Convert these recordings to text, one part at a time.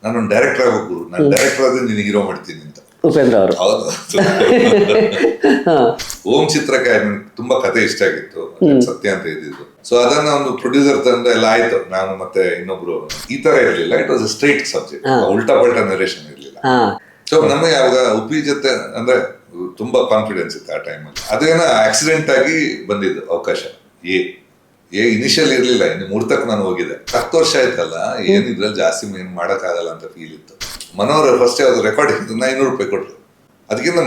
ನಾನೊಂದು ಡೈರೆಕ್ಟರ್ ಆಗಬೇಕು, ನಾನು ಡೈರೆಕ್ಟರ್ ಆದ್ರೆ ನಿನಗೆ ಹೀರೋ ಮಾಡ್ತೀನಿ ಅಂತ ಉಪೇಂದ್ರ ಅವರು. ಹೌದು. ಓಂ ಚಿತ್ರಕ್ಕೆ ತುಂಬಾ ಕತೆ ಇಷ್ಟ ಆಗಿತ್ತು, ಸತ್ಯ ಅಂತ ಇದ್ದಿದ್ದು. ಸೊ ಅದನ್ನ ಒಂದು ಪ್ರೊಡ್ಯೂಸರ್ ತಂದು ಎಲ್ಲ ಆಯ್ತು, ನಾನು ಮತ್ತೆ ಇನ್ನೊಬ್ರು ಈ ತರ ಇರ್ಲಿಲ್ಲ. It was a straight subject, ಉಲ್ಟಾ ಪಲ್ಟಾ ನರೇಷನ್ ಇರ್ಲಿಲ್ಲ. ಸೊ ನಮಗೆ ಯಾವಾಗ ಉಪಿ ಜೊತೆ ಅಂದ್ರೆ ತುಂಬಾ ಕಾನ್ಫಿಡೆನ್ಸ್ ಇತ್ತು ಆ ಟೈಮಲ್ಲಿ. ಅದೇನ ಆಕ್ಸಿಡೆಂಟ್ ಆಗಿ ಬಂದಿದ್ದು ಅವಕಾಶ. ಇನಿಷಿಯಲ್ ಇರ್ಲಿಲ್ಲ, ಇನ್ನು ಮುಹೂರ್ತಕ್ಕೆ ನಾನು ಹೋಗಿದ್ದೆ. 10 ವರ್ಷ ಆಯ್ತಲ್ಲ, ಏನಿದ್ರಲ್ಲಿ ಜಾಸ್ತಿ ಏನ್ ಮಾಡಕ್ ಆಗಲ್ಲ ಅಂತ ಫೀಲ್ ಇತ್ತು. ಮನೋಹರ್ ಫಸ್ಟ್ ಯಾವ್ದು ರೆಕಾರ್ಡ್ ಇತ್ತು, 500 ರೂಪಾಯಿ ಕೊಟ್ರು. ಅದಕ್ಕಿಂತ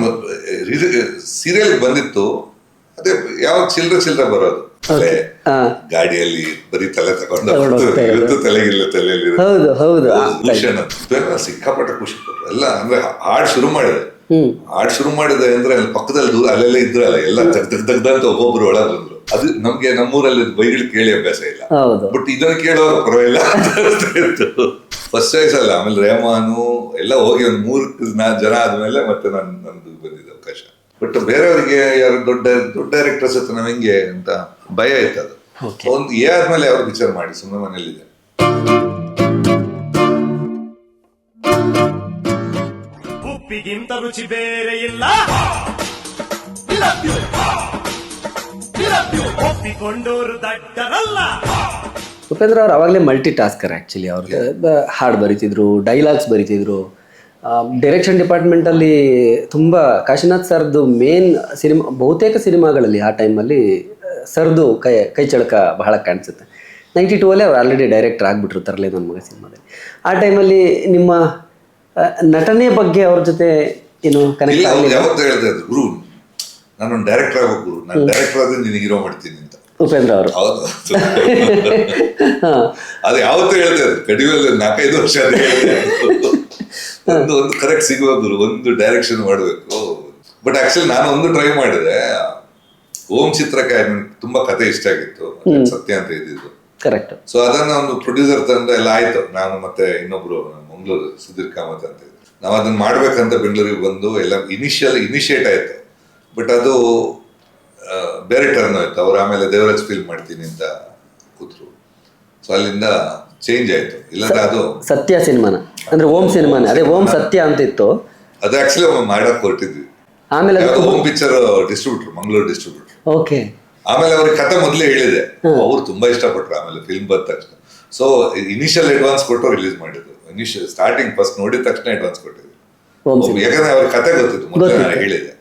ಸೀರಿಯಲ್ ಬಂದಿತ್ತು, ಅದೇ ಯಾವಾಗ ಚಿಲ್ಲರೆ ಬರೋದು ಗಾಡಿಯಲ್ಲಿ ಬರೀ ತಲೆ ತಗೊಂಡು ತಲೆಯಲ್ಲಿ ಭೂಷಣ ಸಿಕ್ಕಾಪಟ್ಟೆ ಖುಷಿ ಕೊಟ್ರು ಎಲ್ಲ. ಅಂದ್ರೆ ಹಾಡ್ ಶುರು ಮಾಡಿದೆ ಅಂದ್ರೆ ಪಕ್ಕದಲ್ಲಿ ಅಲ್ಲೆಲ್ಲ ಇದ್ರಲ್ಲ, ಎಲ್ಲ ತೆಗ್ದಂತ ಒಬ್ಬೊಬ್ರು ಒಳಗೆ ಬಂದ್ರು. ಅದು ನಮ್ಗೆ ನಮ್ಮೂರಲ್ಲಿ ಬೈಗಳು ಕೇಳಿ ಅಭ್ಯಾಸ ಇಲ್ಲ, ಬಟ್ ಇದನ್ನ ಕೇಳೋರು ಪರವಾಗಿಲ್ಲ ಅಂತ. ಫಸ್ಟ್ ಚಾಯ್ಸ್ ಅಲ್ಲ, ಆಮೇಲೆ ರೇಮಾನು ಎಲ್ಲ ಹೋಗಿ ಒಂದು 3-4 ಜನ ಆದ್ಮೇಲೆ ಮತ್ತೆ ನಂದು ಬಂದಿದೆ ಅವಕಾಶ. ಬಟ್ ಬೇರೆಯವರಿಗೆ ಯಾರು ದೊಡ್ಡ ಡೈರೆಕ್ಟರ್ಸ್ ಹತ್ರ ನಾವ್ ಹೆಂಗೆ ಅಂತ ಭಯ ಇತ್ತು. ಅದು ಒಂದು ಆದ್ಮೇಲೆ ಅವ್ರು ವಿಚಾರ ಮಾಡಿ ಸುಮ್ಮನೆ ಮನೇಲಿದೆ. ಉಪ್ಪಿಗಿಂತ ರುಚಿ ಬೇರೆ ಇಲ್ಲ, ಒಪ್ಪಿಕೊಂಡೋರು ದಡ್ಡರಲ್ಲ. ಉಪೇಂದ್ರ ಅವ್ರು ಅವಾಗಲೇ ಮಲ್ಟಿ ಟಾಸ್ಕರ್ ಆ್ಯಕ್ಚುಲಿ. ಅವ್ರಿಗೆ ಹಾಡು ಬರೀತಿದ್ರು, ಡೈಲಾಗ್ಸ್ ಬರೀತಿದ್ರು. ಡೈರೆಕ್ಷನ್ ಡಿಪಾರ್ಟ್ಮೆಂಟಲ್ಲಿ ತುಂಬ ಕಾಶಿನಾಥ್ ಸರ್ದು ಮೇನ್ ಸಿನಿಮಾ, ಬಹುತೇಕ ಸಿನಿಮಾಗಳಲ್ಲಿ ಆ ಟೈಮಲ್ಲಿ ಸರ್ದು ಕೈ ಚಳಕ ಬಹಳ ಕಾಣಿಸುತ್ತೆ. 92 ಅವ್ರು ಆಲ್ರೆಡಿ ಡೈರೆಕ್ಟರ್ ಆಗಿಬಿಟ್ರು ತರಲೆ ನನ್ನ ಮಗ ಸಿನಿಮಾದಲ್ಲಿ. ಆ ಟೈಮಲ್ಲಿ ನಿಮ್ಮ ನಟನೆ ಬಗ್ಗೆ ಅವ್ರ ಜೊತೆ ಏನು ಕನೆಕ್ಟ್ ಆಗಲಿಲ್ಲ? ಯಾವತ್ತೂ ಹೇಳ್ತಾ ಇದ್ರು, ಗುರು ನಾನೊಂದು ಡೈರೆಕ್ಟರ್ ಆಗಬೇಕು, ಗುರು ನಾನು ಡೈರೆಕ್ಟರ್ ಆದ್ರೆ ನಿನಗೆ ಹೀರೋ ಮಾಡ್ತೀನಿ ಅಂತ ಉಪೇಂದ್ರ ಅವರು. ಹೌದು, ಅದು ಯಾವತ್ತೂ ಹೇಳ್ತಾ ಇದ್ರು. ಕಡಿಮೆ 4-5 ವರ್ಷ ಒಂದು ಕರೆಕ್ಟ್ ಸಿಗೋದ್ರು, ಒಂದು ಡೈರೆಕ್ಷನ್ ಮಾಡಬೇಕು. ಬಟ್ ಆಕ್ಚುಲಿ ನಾನು ಒಂದು ಟ್ರೈ ಮಾಡಿದೆ. ಓಂ ಚಿತ್ರಕ್ಕೆ ತುಂಬಾ ಕತೆ ಇಷ್ಟ ಆಗಿತ್ತು, ಸತ್ಯ ಅಂತ ಇದ್ದಿದ್ದು. ಕರೆಕ್ಟ್. ಸೊ ಅದನ್ನ ಒಂದು ಪ್ರೊಡ್ಯೂಸರ್ ತಂದು ಎಲ್ಲ ಆಯ್ತು, ನಾನು ಮತ್ತೆ ಇನ್ನೊಬ್ರು ಮಂಗಳೂರು ಸುಧೀರ್ ಕಾಮತ್ ಅಂತ ಇದ್ರು. ನಾವು ಅದನ್ನ ಮಾಡ್ಬೇಕಂತ ಬೆಂಗಳೂರಿಗೆ ಬಂದು ಎಲ್ಲ ಇನಿಷಿಯೇಟ್ ಆಯ್ತು. ಬಟ್ ಅದು ಬೇರೆ ಟರ್ನ್ ಆಯ್ತು. ಅವ್ರು ಆಮೇಲೆ ದೇವರಾಜ್ ಫಿಲ್ಮ್ ಮಾಡ್ತೀನಿ ಅಂತ ಕೂತ್ರು. ಸೊ ಅಲ್ಲಿಂದ ಚೇಂಜ್ ಆಯ್ತು. ಇಲ್ಲಾಂದ್ರೆ ಅದು ಸತ್ಯ ಸಿನಿಮಾನ ಅಂದ್ರೆ ಓಂ ಸಿನಿಮಾನ, ಅದೇ ಓಂ ಸತ್ಯ ಅಂತ ಇತ್ತು. ಅದು ಆಕ್ಚುಲಿ ಮಾಡಕ್ ಹೊರಟಿದ್ವಿ. ಆಮೇಲೆ Om picture distributor, Mangaluru distributor. Okay. ಆಮೇಲೆ ಅವ್ರಿಗೆ ಕತೆ ಮೊದಲೇ ಹೇಳಿದೆ, ಅವ್ರು ತುಂಬಾ ಇಷ್ಟಪಟ್ರು. ಆಮೇಲೆ ಫಿಲ್ಮ್ ಬಂದ ತಕ್ಷಣ ಸೊ ಇನಿಷಿಯಲ್ ಅಡ್ವಾನ್ಸ್ ಕೊಟ್ಟು ರಿಲೀಸ್ ಮಾಡಿದ್ರು. ಇನಿಷಿಯಲ್ ಸ್ಟಾರ್ಟಿಂಗ್ ಫಸ್ಟ್ ನೋಡಿದ ತಕ್ಷಣ ಅಡ್ವಾನ್ಸ್ ಕೊಟ್ಟಿದ್ರು. ಯಾಕಂದ್ರೆ ಅವ್ರ ಕತೆ ಗೊತ್ತಿತ್ತು, ಮೊದಲೇ ನಾನು ಹೇಳಿದೆ.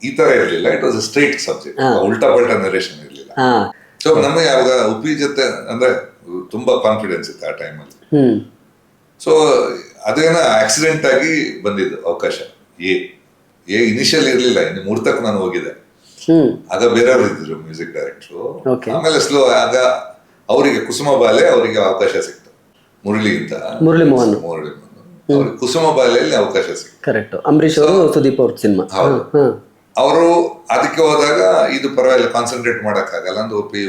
ಈ ತರ ಇರ್ಲಿಲ್ಲ, it was a straight subject, ಉಲ್ಟಾ ಪಲ್ಟಾ ನರೇಷನ್ ಇರ್ಲಿಲ್ಲ. ಸೊ ನಮಗೆ ಯಾವಾಗ ಉಪಿ ಜೊತೆ ಅಂದ್ರೆ ತುಂಬಾ ಕಾನ್ಫಿಡೆನ್ಸ್ ಇತ್ತು ಆ ಟೈಮಲ್ಲಿ. ಸೊ ಅದೇನ ಆಕ್ಸಿಡೆಂಟ್ ಆಗಿ ಬಂದಿದ್ದು ಅವಕಾಶ. ಇನಿಷಿಯಲ್ ಇರ್ಲಿಲ್ಲ, ಇನ್ನು ಮುಹೂರ್ತಕ್ಕೆ ನಾನು ಹೋಗಿದ್ದೆ. ಆಗ ಬೇರೆಯವರು ಇದ್ರು ಮ್ಯೂಸಿಕ್ ಡೈರೆಕ್ಟ್ರು. ಆಮೇಲೆ ಸ್ಲೋ ಆಗ ಅವರಿಗೆ ಕುಸುಮ ಬಾಲೆ ಅವರಿಗೆ ಅವಕಾಶ ಸಿಕ್ತು. ಮುರಳಿ ಮೋಹನ್ ಅವ್ರಿಗೆ ಕುಸುಮ ಬಾಲೆಯಲ್ಲಿ ಅವಕಾಶ ಸಿಕ್ತು. ಕರೆಕ್ಟ್. ಅಂಬರೀಶ್ ಅವರು, ಸುದೀಪ್ ಅವ್ರ ಸಿನಿಮಾ. ಅವರು ಅದಕ್ಕೆ ಹೋದಾಗ ಇದು ಪರವಾಗಿಲ್ಲ, ಕಾನ್ಸಂಟ್ರೇಟ್ ಮಾಡಕ್ಕಾಗಲ್ಲ ಅಂತ ಒಪ್ಪಿ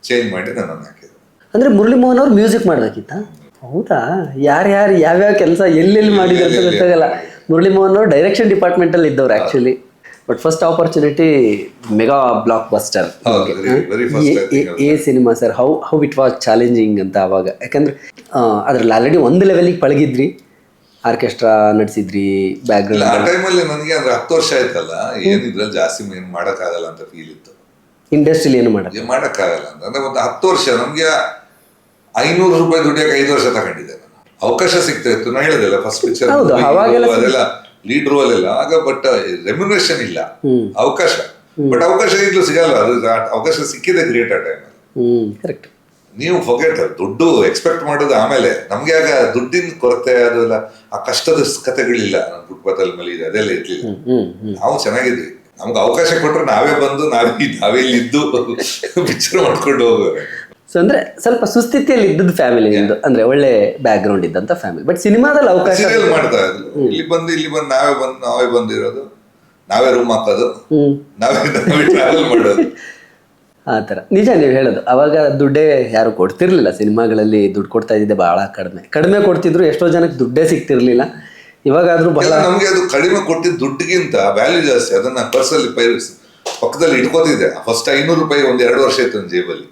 ಚೇಂಜ್ ಮಾಡಿ ನನ್ನನ್ನು ಹಾಕಿದ್ರು. ಅಂದ್ರೆ ಮುರಳಿ ಮೋಹನ್ ಅವ್ರು ಮ್ಯೂಸಿಕ್ ಮಾಡ್ಬೇಕಿತ್ತ? ಹೌದಾ? ಯಾರ್ಯಾರು ಯಾವ್ಯಾವ ಕೆಲಸ ಎಲ್ಲೆಲ್ಲಿ ಮಾಡಿದ್ರು ಅಂತ ಗೊತ್ತಾಗಲ್ಲ. ಮುರಳಿ ಮೋಹನ್ ಅವರು ಡೈರೆಕ್ಷನ್ ಡಿಪಾರ್ಟ್ಮೆಂಟ್ ಅಲ್ಲಿ ಇದ್ದವ್ರು actually. But first opportunity mega blockbuster. ಏ cinema sir, how it was challenging ಅಂತ ಅವಾಗ. ಯಾಕಂದ್ರೆ ಅದ್ರಲ್ಲಿ ಆಲ್ರೆಡಿ ಒಂದು ಲೆವೆಲಿಗೆ ಪಳಗಿದ್ರಿ, ಆರ್ಕೆಸ್ಟ್ರಾ ನಡೆಸಿದ್ರಿ, ಬ್ಯಾಕ್ ಗ್ರೌಂಡ್. ಆ ಟೈಮಲ್ಲಿ ನನಗೆ ಅಂದ್ರೆ 10 ವರ್ಷ ಆಯ್ತಲ್ಲ, ಏನಿದ್ರಲ್ಲಿ ಜಾಸ್ತಿ ಏನ್ ಮಾಡಕ್ಕಾಗಲ್ಲ ಅಂತ ಫೀಲ್ ಇತ್ತು. ಇಂಡಸ್ಟ್ರಿಲಿ ಏನು ಮಾಡಕ್ಕಾಗಲ್ಲ ಅಂತ ಅಂದ್ರೆ ಒಂದು 10 ವರ್ಷ ನಮ್ಗೆ 500 ರೂಪಾಯಿ ದುಡಿಯಕ್ಕೆ 5 ವರ್ಷ ತಗೊಂಡಿದ್ದೆ ನಾನು. ಅವಕಾಶ ಸಿಗ್ತಾ ಇತ್ತು, ನಾ ಹೇಳಿದೆಲ್ಲ ಫಸ್ಟ್ ಪಿಕ್ಚರ್ ಅದೆಲ್ಲ ಲೀಡ್ ರೋಲ್ ಎಲ್ಲ ಆಗ. ಬಟ್ ರೆಮ್ಯುನರೇಷನ್ ಇಲ್ಲ, ಅವಕಾಶ. ಬಟ್ ಅವಕಾಶ ಈಗಲೂ ಸಿಗಲ್ಲ. ಅದು ಅವಕಾಶ ಸಿಕ್ಕಿದೆ ಗ್ರೇಟ್ ಆ ಟೈಮಲ್ಲಿ. ಕರೆಕ್ಟ್. ನೀವು ಫೊಗೆಟ್ ದುಡ್ಡು ಎಕ್ಸ್ಪೆಕ್ಟ್ ಮಾಡೋದು ಆಮೇಲೆ. ನಮ್ಗೆ ಆಗ ದುಡ್ಡಿನ ಕೊರತೆ, ಅದೆಲ್ಲ ಆ ಕಷ್ಟದ ಕಥೆಗಳಿಲ್ಲ. ಫುಟ್ಪಾತ್ ಅಲ್ಲಿ ಮಲಗಿದೆ ಅದೆಲ್ಲ ಇರ್ಲಿಲ್ಲ. ನಾವು ಚೆನ್ನಾಗಿದ್ವಿ. ನಮ್ಗೆ ಅವಕಾಶ ಕೊಟ್ರೆ ನಾವೇ ಬಂದು ನಾವೇ ಇಲ್ಲಿ ಇದ್ದು ಪಿಕ್ಚರ್ ಮಾಡ್ಕೊಂಡು ಹೋಗೋರು. ಸೊ ಅಂದ್ರೆ ಸ್ವಲ್ಪ ಸುಸ್ಥಿತಿಯಲ್ಲಿ ಇದ್ದದ್ದು ಫ್ಯಾಮಿಲಿ ನಿಮ್ದು, ಅಂದ್ರೆ ಒಳ್ಳೆ ಬ್ಯಾಕ್ ಗ್ರೌಂಡ್ ಇದ್ದಂತ ಫ್ಯಾಮಿಲಿ. ಬಟ್ ಸಿನಿಮಾದಲ್ಲಿ ಅವಕಾಶ ಮಾಡ್ತಾ ಇದ್ರು. ಇಲ್ಲಿ ಬಂದು ನಾವೇ ಬಂದಿರೋದು, ನಾವೇ ರೂಮ್ ಹಾಕೋದು, ನಾವೇ ಟ್ರಾವೆಲ್ ಮಾಡೋದು. ಆ ಥರ. ನಿಜ ನೀವು ಹೇಳೋದು. ಅವಾಗ ದುಡ್ಡೇ ಯಾರು ಕೊಡ್ತಿರ್ಲಿಲ್ಲ ಸಿನಿಮಾಗಳಲ್ಲಿ. ದುಡ್ಡು ಕೊಡ್ತಾ ಇದ್ದಿದ್ದೆ ಬಹಳ ಕಡಿಮೆ ಕೊಡ್ತಿದ್ರು. ಎಷ್ಟೋ ಜನಕ್ಕೆ ದುಡ್ಡೇ ಸಿಗ್ತಿರ್ಲಿಲ್ಲ. ಇವಾಗಾದ್ರೂ ಬಹಳ ನಮ್ಗೆ ಅದು ಕಡಿಮೆ ಕೊಟ್ಟಿದ್ದ ದುಡ್ಡಿಗಿಂತ ವ್ಯಾಲ್ಯೂ ಜಾಸ್ತಿ. ಅದನ್ನ ಪರ್ಸಲ್ಲಿ ಪಕ್ಕದಲ್ಲಿ ಇಟ್ಕೋತಿದ್ದೆ. ಫಸ್ಟ್ 500 ರೂಪಾಯಿ 1-2 ವರ್ಷ ಇತ್ತು ನನ್ನ ಜೇಬಲ್ಲಿ.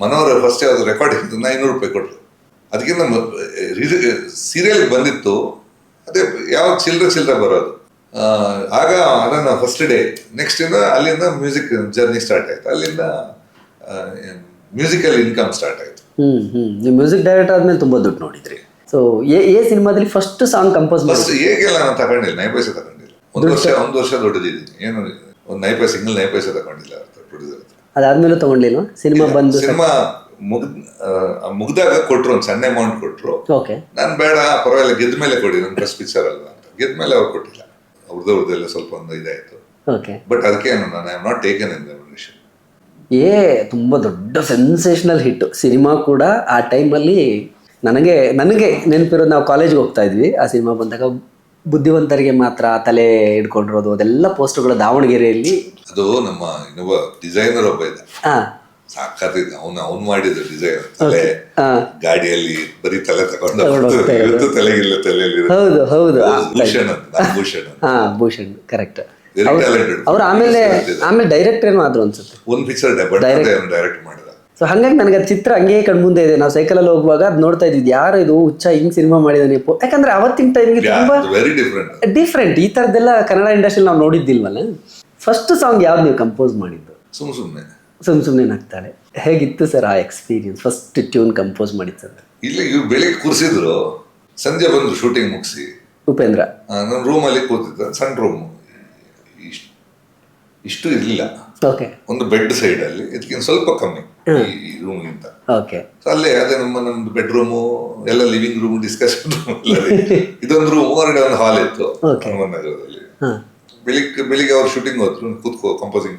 ಮನೋಹರ್ ಫಸ್ಟ್ ಯಾವ್ದು ರೆಕಾರ್ಡ್ ಇತ್ತು, 500 ರೂಪಾಯಿ ಕೊಟ್ರು. ಅದಕ್ಕಿಂತ ಸೀರಿಯಲ್ ಬಂದಿತ್ತು, ಅದೇ ಯಾವ ಚಿಲ್ಲರೆ ಬರೋದು. ಆಗ ಅದನ್ನ ಫಸ್ಟ್ ಡೇ ನೆಕ್ಸ್ಟ್ ಇಂದ ಅಲ್ಲಿಂದ ಮ್ಯೂಸಿಕ್ ಜರ್ನಿ ಸ್ಟಾರ್ಟ್ ಆಯ್ತು, ಅಲ್ಲಿಂದ ಮ್ಯೂಸಿಕಲ್ ಇನ್ಕಮ್ ಸ್ಟಾರ್ಟ್ ಆಯ್ತು. ನೀವು ಮ್ಯೂಸಿಕ್ ಡೈರೆಕ್ಟರ್ ಆದ್ಮೇಲೆ ತುಂಬಾ ದುಡ್ಡು ನೋಡಿದ್ರಿ. ಸೊ ಏ ಸಿನಿಮಾದಲ್ಲಿ ಫಸ್ಟ್ ಸಾಂಗ್ ಕಂಪೋಸ್ ಫಸ್ಟ್ ಹೇಗೆಲ್ಲ ನಾನು ತಗೊಂಡಿಲ್ಲ, ನೈಪೈಸೆ ತಗೊಂಡಿಲ್ಲ. ಒಂದು ವರ್ಷ ದೊಡ್ಡದಿದ್ದೀನಿ, ಏನು ಒಂದು ಸಿಂಗಲ್ ನೈಪೈಸೆ ತಗೊಂಡಿಲ್ಲ ಪ್ರೊಡ್ಯೂಸರ್ ಹತ್ರ. ಅದಾದ್ಮೇಲೆ ತಗೊಂಡಿಲ್ವಾ? ಸಿನಿಮಾ ಮುಗ್ದಾಗ ಕೊಟ್ರು, ಒಂದು ಸಣ್ಣ ಅಮೌಂಟ್ ಕೊಟ್ರು. ಓಕೆ, ನಾನು ಬೇಡ ಪರವಾಗಿಲ್ಲ, ಗೆದ್ದ ಮೇಲೆ ಕೊಡಿ, ನನ್ನ ಫಸ್ಟ್ ಪಿಕ್ಚರ್ ಅಲ್ವಾ ಅಂತ. ಗೆದ್ದ ಮೇಲೆ ಅವ್ರು ಕೊಟ್ಟಿಲ್ಲ, ಅವ್ರದ್ದೆಲ್ಲ ಸ್ವಲ್ಪ ಒಂದು ಇದಾಯ್ತು. ಓಕೆ, ಬಟ್ ಅದಕ್ಕೆ ನಾನು I am not taken in remuneration. ತುಂಬಾ ದೊಡ್ಡ ಸೆನ್ಸೇಷನಲ್ ಹಿಟ್ ಸಿನಿಮಾ ಕೂಡ ಆ ಟೈಮಲ್ಲಿ. ನನಗೆ ನೆನಪಿರೋದು, ನಾವು ಕಾಲೇಜ್ಗೆ ಹೋಗ್ತಾ ಇದ್ವಿ, ಆ ಸಿನಿಮಾ ಬಂದಾಗ ಬುದ್ಧಿವಂತರಿಗೆ ಮಾತ್ರ ತಲೆ ಹಿಡ್ಕೊಂಡಿರೋದು ಅದೆಲ್ಲ ಪೋಸ್ಟರ್ಗಳು ದಾವಣಗೆರೆಯಲ್ಲಿ. ಅದು ನಮ್ಮ ಇನ್ನೊಬ್ಬ ಡಿಸೈನರ್ ಒಬ್ಬ ಇದ್ದ, ಸಾಕಾತಿದ್ದ, ಅವ್ನು ಮಾಡಿದ ಡಿಸೈನ್ ತಲೆ ಗಾಡಿಯಲ್ಲಿ ಬರೀ ತಲೆ ತಗೊಂಡು ತಲೆಗಿಲ್ಲ ತಲೆಯಲ್ಲಿ. ಹೌದು ಹೌದು, ಭೂಷಣ್ ಕರೆಕ್ಟ್. ಅವ್ರು ಆಮೇಲೆ ಡೈರೆಕ್ಟರ್ ಏನೋ ಆದ್ರು ಅನ್ಸುತ್ತೆ, ಒಂದು ಪಿಕ್ಚರ್ ಡೈರೆಕ್ಟ್ ಮಾಡಿದ. ಸೊ ಹಂಗಾಗಿ ನನಗೆ ಅದು ಚಿತ್ರ ಹಂಗೆ ಕಣ್ಮುಂದೆ ಇದೆ. ನಾವು ಸೈಕಲಲ್ಲಿ ಹೋಗುವಾಗ ಅದು ನೋಡ್ತಾ ಇದ್ವಿ, ಯಾರು ಇದು ಹುಚ್ಚ ಹಿಂಗ್ ಸಿನಿಮಾ ಮಾಡಿದಾನೆ. ಯಾಕಂದ್ರೆ ಅವತ್ತಿನ ಟೈಮ್ಗೆ ತುಂಬಾ ಡಿಫ್ರೆಂಟ್, ಈ ತರದ್ದೆಲ್ಲ ಕನ್ನಡ ಇಂಡಸ್ಟ್ರಿ ನಾವು ನೋಡಿದ್ದಿಲ್ವಲ್ಲ. ಫಸ್ಟ್ ಸಾಂಗ್ ಯಾವ್ದು ನೀವು ಕಂಪೋಸ್ ಮಾಡಿದ್ದು? ಸುಮ್ನೆ ನಗ್ತಾಳೆ. ಹೇಗಿತ್ತು ಸರ್ ಆ ಎಕ್ಸ್ಪೀರಿಯನ್ಸ್, ಫಸ್ಟ್ ಟ್ಯೂನ್ ಕಂಪೋಸ್ ಮಾಡಿದ್ದು ಸರ್? ಇಲ್ಲ, ಇವ್ರು ಬೆಳಿಗ್ಗೆ ಕೂರಿಸಿದ್ರು, ಸಂಜೆ ಬಂದ್ರು ಶೂಟಿಂಗ್ ಮುಗಿಸಿ. ಉಪೇಂದ್ರ ನನ್ನ ರೂಮಲ್ಲಿ ಕೂತಿದ್ದ, ಸಣ್ಣ ರೂಮ್, ಇಷ್ಟು ಇರಲಿಲ್ಲ. ಓಕೆ, ಒಂದು ಬೆಡ್ ಸೈಡ್ ಅಲ್ಲಿ, ಇದಕ್ಕಿಂತ ಸ್ವಲ್ಪ ಕಮ್ಮಿ ಈ ರೂಮ್ ಗಿಂತ. ಓಕೆ, ಅಲ್ಲೇ ಅದೇ ನಮ್ದು ಬೆಡ್ರೂಮು ಎಲ್ಲ, ಲಿವಿಂಗ್ ರೂಮ್, ಡಿಸ್ಕಷನ್ ರೂಮ್, ಇದೊಂದು ರೂಮ್, ಹೊರಗಡೆ ಒಂದು ಹಾಲ್ ಇತ್ತು ನಗರದಲ್ಲಿ. ಬೆಳಿಗ್ಗೆ ಅವ್ರು ಶೂಟಿಂಗ್ ಹೋದ್ರು, ಕೂತ್ಕೋ ಕಂಪೋಸಿಂಗ್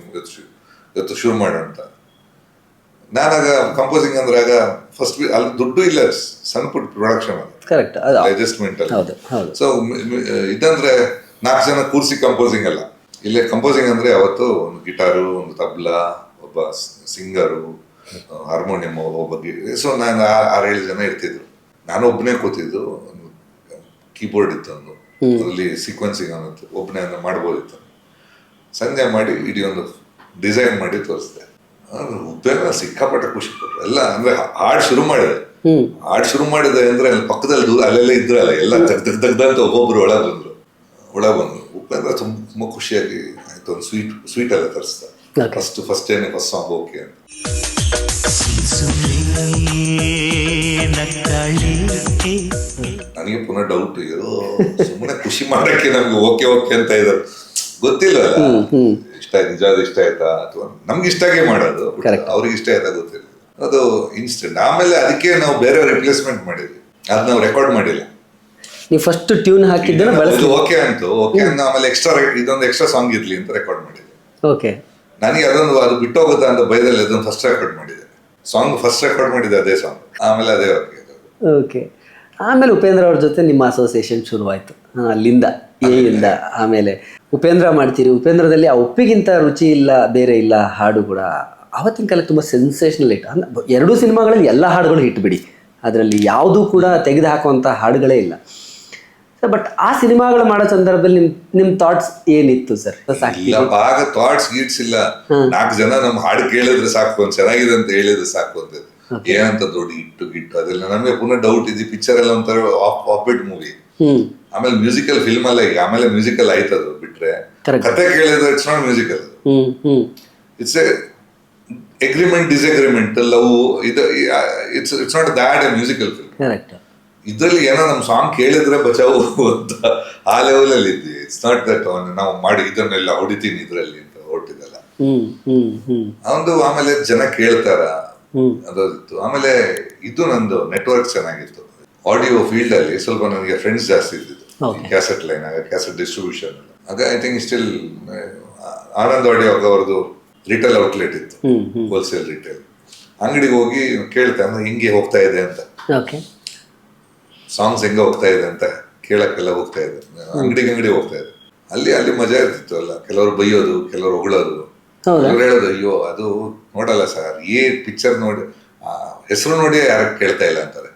ಇವತ್ತು ಶುರು ಮಾಡೋಣ ಅಂತ. ನಾನಾಗ ಕಂಪೋಸಿಂಗ್ ಅಂದ್ರೆ ಆಗ ಫಸ್ಟ್ ಅಲ್ಲಿ ದುಡ್ಡು ಇಲ್ಲ, ಸಣ್ಣ ಪುಟ್ಟ ಪ್ರೊಡಕ್ಷನ್ ಅದು, ಅಡ್ಜಸ್ಟ್ಮೆಂಟ್ ಅಲ್ಲಿ. ಸೊ ಇದಂದ್ರೆ 4 ಜನ ಕೂರ್ಸಿ ಕಂಪೋಸಿಂಗ್ ಅಲ್ಲ, ಇಲ್ಲೇ ಕಂಪೋಸಿಂಗ್ ಅಂದ್ರೆ ಅವತ್ತು ಒಂದು ಗಿಟಾರು, ಒಂದು ತಬ್ಲಾ, ಒಬ್ಬ ಸಿಂಗರು, ಹಾರ್ಮೋನಿಯಂ ಒಬ್ಬ. ಸೊ ನಾನು 6-7 ಜನ ಇರ್ತಿದ್ರು, ನಾನು ಒಬ್ಬನೇ ಕೂತಿದ್ದು. ಒಂದು ಕೀಬೋರ್ಡ್ ಇತ್ತು, ಒಂದು ಅದರಲ್ಲಿ ಸೀಕ್ವೆನ್ಸಿಂಗ್ ಅನ್ನೋದು ಒಬ್ಬನೇ ಮಾಡ್ಬೋದಿತ್ತು. ಸಂಜೆ ಮಾಡಿ ಇಡೀ ಒಂದು ಡಿಸೈನ್ ಮಾಡಿ ತೋರಿಸಿದೆ. ಉಪೇಂದ್ರ ಸಿಕ್ಕಾಪಟ್ಟೆ ಖುಷಿ ಪಟ್ರು ಎಲ್ಲ. ಅಂದ್ರೆ ಹಾಡ್ ಶುರು ಮಾಡಿದೆ ಅಂದ್ರೆ ಅಲ್ಲಿ ಪಕ್ಕದಲ್ಲಿ ದೂರ ಅಲ್ಲೆಲ್ಲ ಇದ್ರಲ್ಲ, ಎಲ್ಲ ತೆಗ್ದಂತ ಒಬ್ಬೊಬ್ರು ಒಳಗೆ ಬಂದ್ರು. ಉಪೇಂದ್ರ ತುಂಬಾ ಖುಷಿಯಾಗಿ ಆಯ್ತು, ಒಂದು ಸ್ವೀಟ್ ಎಲ್ಲ ತರಿಸ್ದ. ಫಸ್ಟ್ ಸಾಂಗ್ ಓಕೆ ಅಂತ. ನನಗೆ ಪುನಃ ಡೌಟ್, ಸುಮ್ಮನೆ ಖುಷಿ ಮಾಡಕ್ಕೆ ನಮ್ಗೆ ಓಕೆ ಅಂತ ಇದ್ದಾರೆ, ಗೊತ್ತಿಲ್ಲವಲ್ಲ ನಿಜವಾದ ಇಷ್ಟ ಆಯ್ತಾ ಅಥವಾ ನಮ್ಗೆ ಇಷ್ಟಾಗೆ ಮಾಡೋದು, ಅವ್ರಿಗೆ ಇಷ್ಟ ಆಯ್ತಾ ಗೊತ್ತಿಲ್ಲ. ಅದು ಇನ್ಸ್ಟೆಂಟ್. ಆಮೇಲೆ ಅದಕ್ಕೆ ನಾವು ಬೇರೆ ರಿಪ್ಲೇಸ್ಮೆಂಟ್ ಮಾಡಿದ್ವಿ, ಅದ್ ನಾವು ರೆಕಾರ್ಡ್ ಮಾಡಿಲ್ಲ. ನೀವು ಫಸ್ಟ್ ಟ್ಯೂನ್ ಹಾಕಿದ್ದನ್ನ ಓಕೆ ಆಮೇಲೆ ಇದೊಂದು ಎಕ್ಸ್ಟ್ರಾ ಸಾಂಗ್ ಇರ್ಲಿ ಅಂತ ರೆಕಾರ್ಡ್ ಮಾಡಿದ್ವಿ. ಓಕೆ, ನನಗೆ ಅದು ಬಿಟ್ಟು ಹೋಗುತ್ತಾ ಅಂತ ಭಯದಲ್ಲಿ ಅದೊಂದು ಫಸ್ಟ್ ರೆಕಾರ್ಡ್ ಮಾಡಿದೆ. ಫಸ್ಟ್ ರೆಕಾರ್ಡ್ ಮಾಡಿದೆ ಅದೇ ಸಾಂಗ್, ಆಮೇಲೆ ಅದೇ ಓಕೆ. ಆಮೇಲೆ ಉಪೇಂದ್ರ ಅವ್ರ ಜೊತೆ ನಿಮ್ಮ ಅಸೋಸಿಯೇಷನ್ ಶುರುವಾಯ್ತು. ಅಲ್ಲಿಂದ ಆಮೇಲೆ ಉಪೇಂದ್ರ ಮಾಡ್ತೀರಿ. ಉಪೇಂದ್ರದಲ್ಲಿ ಆ ಉಪ್ಪಿಗಿಂತ ರುಚಿ ಇಲ್ಲ, ಬೇರೆ ಇಲ್ಲ ಹಾಡು ಕೂಡ ಆವತ್ತಿನ ಕಾಲಕ್ಕೆ ತುಂಬ ಸೆನ್ಸೇಷನಲ್ ಹಿಟ್. ಎರಡೂ ಸಿನಿಮಾಗಳಲ್ಲಿ ಎಲ್ಲ ಹಾಡುಗಳು ಹಿಟ್ ಬಿಡಿ, ಅದರಲ್ಲಿ ಯಾವುದೂ ಕೂಡ ತೆಗೆದು ಹಾಕುವಂಥ ಹಾಡುಗಳೇ ಇಲ್ಲ. ಬಟ್ ಆ ಸಿನಿಮಾಗಳು ಮಾಡೋ ಸಂದರ್ಭದಲ್ಲಿ ನಿಮ್ ಥಾಟ್ಸ್ ಏನಿತ್ತು ಸರ್? ಆಗ ಥಾಟ್ಸ್ ಗೀಟ್ಸ್ ಇಲ್ಲ, 4 ಜನ ನಮ್ಮ ಹಾಡು ಕೇಳಿದ್ರೆ ಸಾಕು, ಒಂದು ಚೆನ್ನಾಗಿದೆ ಅಂತ ಹೇಳಿದ್ರೆ ಸಾಕು ಅಂತ. ಏನಂತ ದೊಡ್ಡ ಗಿಟ್ಟು ಅದೆಲ್ಲ ನಮಗೆ ಪುನಃ ಡೌಟ್ ಇದೆ. ಪಿಕ್ಚರ್ ಎಲ್ಲ ಒಂಥರ ಆಫ್ ಮೂವಿ, ಆಮೇಲೆ ಮ್ಯೂಸಿಕಲ್ ಫಿಲ್ಮ್ ಅಲ್ಲ ಈಗ, ಆಮೇಲೆ ಮ್ಯೂಸಿಕಲ್ ಆಯ್ತದು ಬಿಟ್ರೆ. ಕತೆ ಕೇಳಿದ್ರೆ it's not musical, it's A agreement disagreement love. It's not that A musical film. ಇದ್ರಲ್ಲಿ ಏನೋ ನಮ್ ಸಾಂಗ್ ಕೇಳಿದ್ರೆ ಬಚಾವು ಅಂತ ಆ ಲೆವೆಲ್ ಅಲ್ಲಿ ಇದ್ವಿ. ಇಟ್ಸ್ ನಾಟ್ ದಟ್ ನಾವು ಮಾಡಿ ಇದನ್ನೆಲ್ಲ ಹೊಡಿತೀನಿ ಇದ್ರಲ್ಲಿ ಅಂತ ಹೊರಟಿದ್ದಲ್ಲ ಒಂದು. ಆಮೇಲೆ ಜನ ಕೇಳ್ತಾರ ಅದೋದಿತ್ತು. ಆಮೇಲೆ ಇದು ನಂದು ನೆಟ್ವರ್ಕ್ ಚೆನ್ನಾಗಿತ್ತು. ಆಡಿಯೋ ಫೀಲ್ಡ್ ಅಲ್ಲಿ ಸ್ವಲ್ಪ ನನಗೆ ಫ್ರೆಂಡ್ಸ್ ಜಾಸ್ತಿ ಇದ್ದಿದ್ದು. ಕ್ಯಾಸೆಟ್ ಲೈನ್ ಆಗ ಕ್ಯಾಸೆಟ್ ಡಿಸ್ಟ್ರಿಬ್ಯೂಷನ್ ಆಗ I think still Anand audio ಅವ್ರದ್ದು ರಿಟೇಲ್ ಔಟ್ಲೆಟ್ ಇತ್ತು, ಹೋಲ್ಸೇಲ್ ರಿಟೇಲ್ ಅಂಗಡಿಗೆ ಹೋಗಿ ಕೇಳ್ತೆ ಅಂದ್ರೆ ಹಿಂಗೆ ಹೋಗ್ತಾ ಇದೆ ಅಂತ, ಸಾಂಗ್ಸ್ ಹೆಂಗ ಹೋಗ್ತಾ ಇದೆ ಅಂತ ಕೇಳಕ್ಕೆಲ್ಲ ಹೋಗ್ತಾ ಇದೆ. ಅಂಗಡಿ ಹೋಗ್ತಾ ಇದೆ. ಅಲ್ಲಿ ಮಜಾ ಇರ್ತಿತ್ತು ಅಲ್ಲ. ಕೆಲವರು ಬೈಯೋದು, ಕೆಲವರು ಹೊಗಳೋದು, ಕೆಲವರು ಹೇಳೋದು ಅಯ್ಯೋ ಅದು ನೋಡಲ್ಲ ಸರ್, ಪಿಕ್ಚರ್ ನೋಡಿ ಹೆಸರು ನೋಡಿ ಯಾರು ಕೇಳ್ತಾ ಇಲ್ಲ ಅಂತಾರೆ.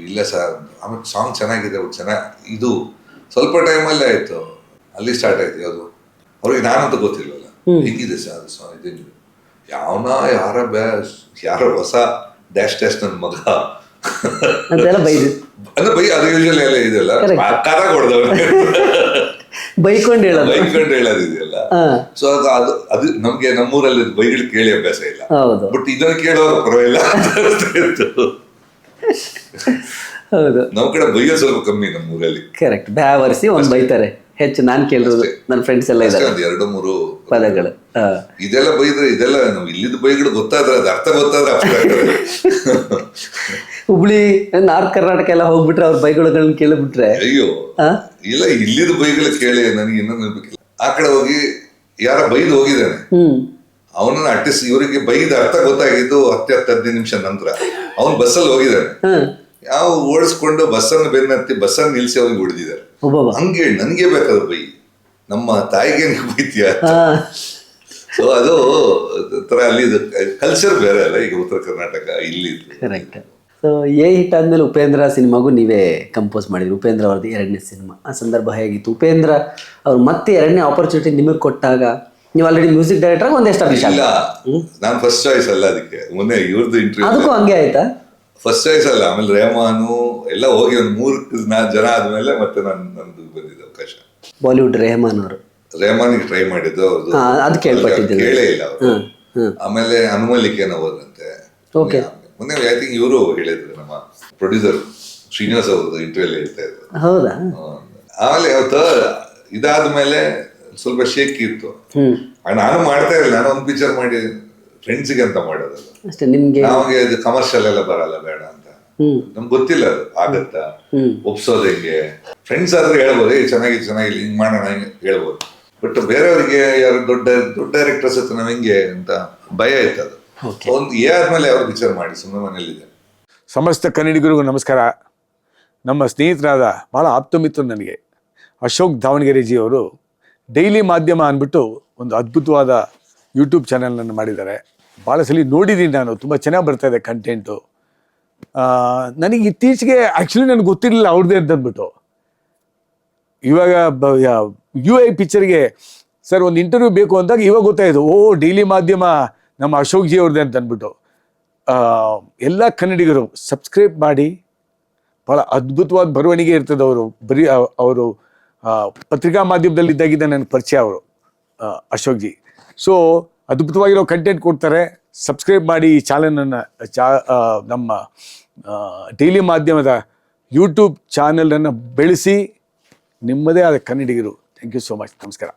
ಇಲ್ಲ ಸರ್, ಆಮೇಲೆ ಸಾಂಗ್ ಚೆನ್ನಾಗಿದೆ, ಇದು ಸ್ವಲ್ಪ ಟೈಮಲ್ಲೇ ಆಯ್ತು, ಅಲ್ಲಿ ಸ್ಟಾರ್ಟ್ ಆಯ್ತು. ಅದು ಅವ್ರಿಗೆ ನಾನಂತ ಗೊತ್ತಿಲ್ವಲ್ಲ, ಹೆಂಗಿದೆ ಸರ್ ಅದು ಸಾಂಗ್, ಇದೇನಿದೆ ಯಾರೋ ಹೊಸ ಡ್ಯಾಶ್ ನನ್ನ ಮಗ ಅಂತೆಲ್ಲ ಬೈದು ಅಂದ್ರೆ ಅದು ಯೂಶಲಿ ಎಲ್ಲ ಇದೆಯಲ್ಲ ಕರ ಕೊಡ್ದವ್ರು ಬೈಕೊಂಡು ಹೇಳೋದು ಬೈಕೊಂಡು ಹೇಳೋದಿದೆಯಲ್ಲ. ಸೊ ಅದು ನಮ್ಗೆ ನಮ್ಮೂರಲ್ಲಿ ಬೈಗಳು ಕೇಳಿ ಅಭ್ಯಾಸ ಇಲ್ಲ. ಹೌದು ಬಟ್ ಇದನ್ನ ಕೇಳೋರು ಪರವಾಗಿಲ್ಲ ಹೌದು. ನಮ್ ಕಡೆ ಬೈಯೋದು ಸ್ವಲ್ಪ ಕಮ್ಮಿ ನಮ್ಮೂರಲ್ಲಿ. ಕರೆಕ್ಟ್, ಬ್ಯಾವರ್ಸಿ ಒಂದ್ ಬೈತಾರೆ ಹೆಚ್ಚು. ನಾನ್ ಕೇಳಿರೋದು ನನ್ನ ಫ್ರೆಂಡ್ಸ್ ಎಲ್ಲ ಇದ್ದಾರೆ, 2-3 ಪದಗಳು. ಇದೆಲ್ಲ ಬೈದ್ರೆ ಇದೆಲ್ಲ ನಾವು ಇಲ್ಲಿದ್ದ ಬೈಗಳು ಗೊತ್ತಾದ್ರೆ ಅದು ಅರ್ಥ ಗೊತ್ತಾದ್ರೆ ಅರ್ಥ ಆಗ್ತದೆ. ಹುಬ್ಳಿ ನಾರ್ತ್ ಕರ್ನಾಟಕ ಎಲ್ಲ ಹೋಗ್ಬಿಟ್ರೆ ಅವ್ರ ಬೈಗಳನ್ನ ಕೇಳಿಬಿಟ್ರೆ ಅಯ್ಯೋ ಇಲ್ಲ, ಇಲ್ಲಿದ್ದ ಬೈಗಳು ಕೇಳಿ ನನಗೆ ಇನ್ನೂ ನೆನಪಿಲ್ಲ. ಆ ಕಡೆ ಹೋಗಿ ಯಾರ ಬೈದು ಹೋಗಿದ್ದಾನೆ, ಅವನನ್ನ ಅಟ್ಲೀಸ್ಟ್ ಇವರಿಗೆ ಬೈದ ಅರ್ಥ ಗೊತ್ತಾಗಿದ್ದು 10-15 ನಿಮಿಷ ನಂತರ. ಅವನು ಬಸ್ಸಲ್ಲಿ ಹೋಗಿದ್ದಾನೆ, ಯಾವ ಓಡಿಸ್ಕೊಂಡು ಬಸ್ಸನ್ನು ಬೆನ್ನತ್ತಿ ಬಸ್ಸನ್ನು ನಿಲ್ಸಿ ಅವ್ರಿಗೆ ಹೊಡೆದಿದ್ದಾರೆ. ಹಂಗೆ ನನ್ಗೆ ಬೇಕಾದ್ರೆ ಬೈ, ನಮ್ಮ ತಾಯಿಗೆ ಬೈತೀಯ. ಸೊ ಅದು ತರ ಅಲ್ಲಿ ಕಲ್ಚರ್ ಬೇರೆ ಅಲ್ಲ ಈಗ ಉತ್ತರ ಕರ್ನಾಟಕ ಇಲ್ಲಿ. ಕರೆಕ್ಟ್. ಸೊ ಹಿಟ್ ಆದ್ಮೇಲೆ ಉಪೇಂದ್ರ ಸಿನಿಮಾಗೂ ನೀವೇ ಕಂಪೋಸ್ ಮಾಡಿದ್ರಿ. ಉಪೇಂದ್ರ ಅವ್ರದ್ದು 2ನೇ ಸಿನಿಮಾ. ಆ ಸಂದರ್ಭ ಹೇಗಿತ್ತು? ಉಪೇಂದ್ರ ಅವ್ರು ಮತ್ತೆ 2ನೇ ಆಪರ್ಚುನಿಟಿ ನಿಮಗೆ ಕೊಟ್ಟಾಗ ನೀವು ಆಲ್ರೆಡಿ ಮ್ಯೂಸಿಕ್ ಡೈರೆಕ್ಟರ್ ಒಂದು ಎಸ್ಟಾಬ್ಲಿಷ್ ಇಲ್ಲ, ನಾನು ಫಸ್ಟ್ ಚಾಯ್ಸ್ ಅಲ್ಲ. ಅದಕ್ಕೆ ಮೊನ್ನೆ ಇವ್ರದ್ದು ಇಂಟರ್ವ್ಯೂ ಅದಕ್ಕೂ ಹಂಗೆ ಆಯ್ತಾ? ಫಸ್ಟ್ ಚಾಯ್ಸ್ ಅಲ್ಲ. ಆಮೇಲೆ ರೇಹಮಾನು ಎಲ್ಲ ಹೋಗಿ ಒಂದು 3-4 ಜನ ಆದ್ಮೇಲೆ ಮತ್ತೆ ನಂದು ಬಂದಿದ್ದ ಅವಕಾಶ. ಬಾಲಿವುಡ್ ರೇಹಮಾನ್ ಅವರು. ರೇಹಮಾನಿಗೆ ಟ್ರೈ ಮಾಡಿದ್ದು, ಅದು ಕೇಳ್ಪಟ್ಟಿದ್ದೆ, ಕೇಳೇ ಇಲ್ಲ ಅವರು. ಆಮೇಲೆ ಹನುಮಲಿಕೇನ ಹೋದಂತೆ. ಓಕೆ. ಮೊನ್ನೆ ಐ ಥಿಂಕ್ ಇವರು ಹೇಳಿದ್ರು, ನಮ್ಮ ಪ್ರೊಡ್ಯೂಸರ್ ಶ್ರೀನಿವಾಸ್ ಅವ್ರದ್ದು ಇಂಟರ್ವ್ಯೂ ಹೇಳ್ತಾ ಇದ್ರು. ಹೌದಾ? ಆಮೇಲೆ ಅವತ್ತು ಇದಾದ್ಮೇಲೆ ಸ್ವಲ್ಪ ಶೇಕ್ ಇತ್ತು. ನಾನು ಮಾಡ್ತಾ ಇಲ್ಲ, ನಾನು ಒಂದು ಪಿಕ್ಚರ್ ಮಾಡಿ ಫ್ರೆಂಡ್ಸಿಗೆ ಅಂತ ಮಾಡೋದಲ್ಲ ಅಷ್ಟೇ. ನಿಮ್ಗೆ ನಮಗೆ ಇದು ಕಮರ್ಷಿಯಲ್ ಎಲ್ಲ ಬರಲ್ಲ, ಬೇಡ ಅಂತ ನಮ್ಗೆ ಗೊತ್ತಿಲ್ಲ ಅದು ಆಗತ್ತಾ, ಒಪ್ಸೋದು ಹೆಂಗೆ. ಫ್ರೆಂಡ್ಸ್ ಆದ್ರೆ ಹೇಳ್ಬೋದು, ಚೆನ್ನಾಗಿಲ್ಲ ಹಿಂಗ್ ಮಾಡೋಣ ಹಿಂಗೆ ಹೇಳ್ಬೋದು. ಬಟ್ ಬೇರೆಯವ್ರಿಗೆ ಯಾರು ದೊಡ್ಡ ಡೈರೆಕ್ಟರ್ಸ್ ಹತ್ರ ನಾವ್ ಹೆಂಗೆ ಅಂತ ಭಯ ಇತ್ತು. ಅದು ಒಂದು ಆದ್ಮೇಲೆ ಅವ್ರು ವಿಚಾರ ಮಾಡಿ ಸುಮ್ಮನೆ ಮನೇಲಿದೆ. ಸಮಸ್ತ ಕನ್ನಡಿಗರಿಗೂ ನಮಸ್ಕಾರ. ನಮ್ಮ ಸ್ನೇಹಿತರಾದ ಭಾಳ ಆಪ್ತ ಮಿತ್ರರು ನನಗೆ ಅಶೋಕ್ ದಾವಣಗೆರೆಜಿ ಅವರು ಡೈಲಿ ಮಾಧ್ಯಮ ಅಂದ್ಬಿಟ್ಟು ಒಂದು ಅದ್ಭುತವಾದ ಯೂಟ್ಯೂಬ್ ಚಾನಲ್ನನ್ನು ಮಾಡಿದ್ದಾರೆ. ಭಾಳ ಸಲ ನೋಡಿದ್ದೀನಿ ನಾನು, ತುಂಬ ಚೆನ್ನಾಗಿ ಬರ್ತಾಯಿದೆ ಕಂಟೆಂಟು. ನನಗೆ ಇತ್ತೀಚೆಗೆ ಆ್ಯಕ್ಚುಲಿ ನನಗೆ ಗೊತ್ತಿರಲಿಲ್ಲ ಅವ್ರದ್ದೇ ಅಂತಂದ್ಬಿಟ್ಟು. ಇವಾಗ UI ಪಿಕ್ಚರ್ಗೆ ಸರ್ ಒಂದು ಇಂಟರ್ವ್ಯೂ ಬೇಕು ಅಂದಾಗ ಇವಾಗ ಗೊತ್ತಾಯಿತು, ಡೈಲಿ ಮಾಧ್ಯಮ ನಮ್ಮ ಅಶೋಕ್ ಜಿ ಅವ್ರದ್ದೇ ಅಂತ ಅಂದ್ಬಿಟ್ಟು. ಎಲ್ಲ ಕನ್ನಡಿಗರು ಸಬ್ಸ್ಕ್ರೈಬ್ ಮಾಡಿ. ಭಾಳ ಅದ್ಭುತವಾದ ಬರವಣಿಗೆ ಇರ್ತದೆ. ಅವರು ಪತ್ರಿಕಾ ಮಾಧ್ಯಮದಲ್ಲಿ ಇದ್ದಾಗಿದ್ದ ನನಗೆ ಪರಿಚಯ ಅವರು ಅಶೋಕ್ ಜಿ. ಸೊ ಅದ್ಭುತವಾಗಿರೋ ಕಂಟೆಂಟ್ ಕೊಡ್ತಾರೆ. ಸಬ್ಸ್ಕ್ರೈಬ್ ಮಾಡಿ ಈ ಚಾನಲನ್ನು, ನಮ್ಮ ಡೈಲಿ ಮಾಧ್ಯಮದ ಯೂಟ್ಯೂಬ್ ಚಾನಲನ್ನು ಬೆಳೆಸಿ ನಿಮ್ಮದೇ ಆದ ಕನ್ನಡಿಗರು. Thank you so much. ನಮಸ್ಕಾರ.